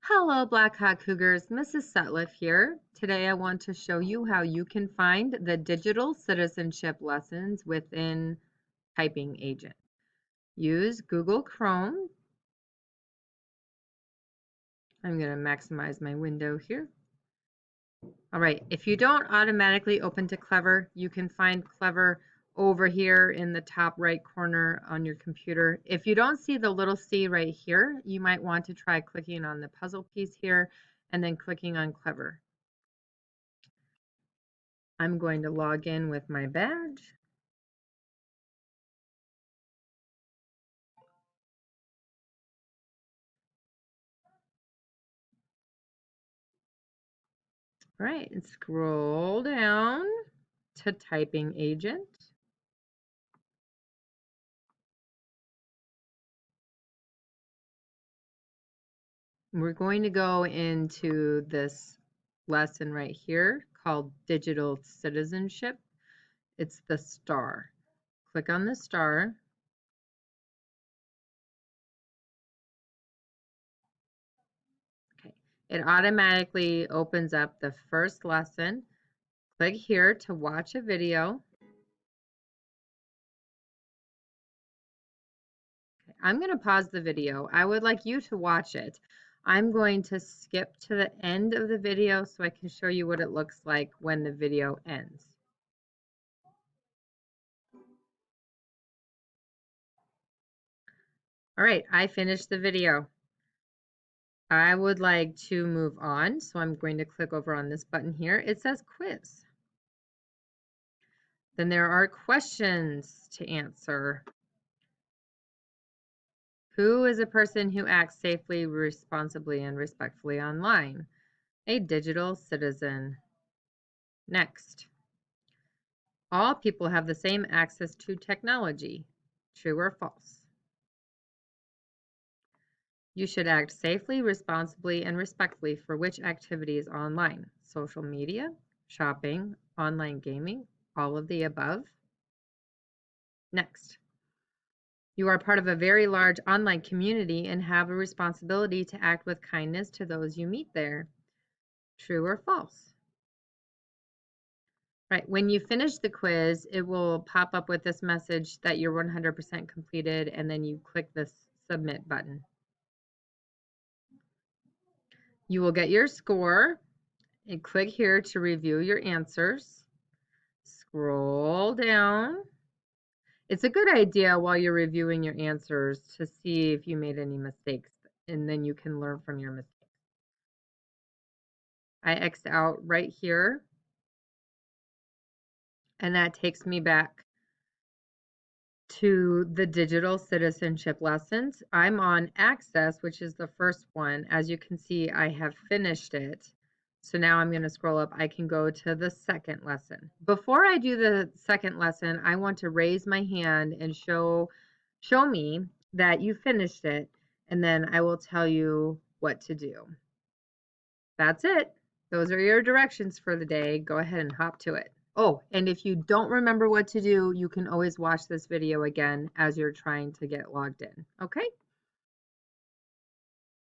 Hello, Black Hawk Cougars. Mrs. Sutliff here. Today I want to show you how you can find the digital citizenship lessons within Typing Agent. Use Google Chrome. I'm going to maximize my window here. All right, if you don't automatically open to Clever, you can find Clever over here in the top right corner on your computer. If you don't see the little C right here, you might want to try clicking on the puzzle piece here and then clicking on Clever. I'm going to log in with my badge. All right, and scroll down to Typing Agent. We're going to go into this lesson right here called Digital Citizenship. It's the star. Click on the star. Okay. It automatically opens up the first lesson. Click here to watch a video. Okay. I'm going to pause the video. I would like you to watch it. I'm going to skip to the end of the video so I can show you what it looks like when the video ends. All right, I finished the video. I would like to move on, so I'm going to click over on this button here. It says quiz. Then there are questions to answer. Who is a person who acts safely, responsibly, and respectfully online? A digital citizen. Next. All people have the same access to technology. True or false? You should act safely, responsibly, and respectfully for which activities online? Social media, shopping, online gaming, all of the above. Next. You are part of a very large online community and have a responsibility to act with kindness to those you meet there. True or false? Right, when you finish the quiz, it will pop up with this message that you're 100% completed, and then you click this submit button. You will get your score and click here to review your answers. Scroll down. It's a good idea while you're reviewing your answers to see if you made any mistakes, and then you can learn from your mistakes. I X'd out right here, and that takes me back to the digital citizenship lessons. I'm on Access, which is the first one. As you can see, I have finished it. So now I'm going to scroll up. I can go to the second lesson. Before I do the second lesson, I want to raise my hand and show me that you finished it, and then I will tell you what to do. That's it. Those are your directions for the day. Go ahead and hop to it. Oh, and if you don't remember what to do, you can always watch this video again as you're trying to get logged in. Okay?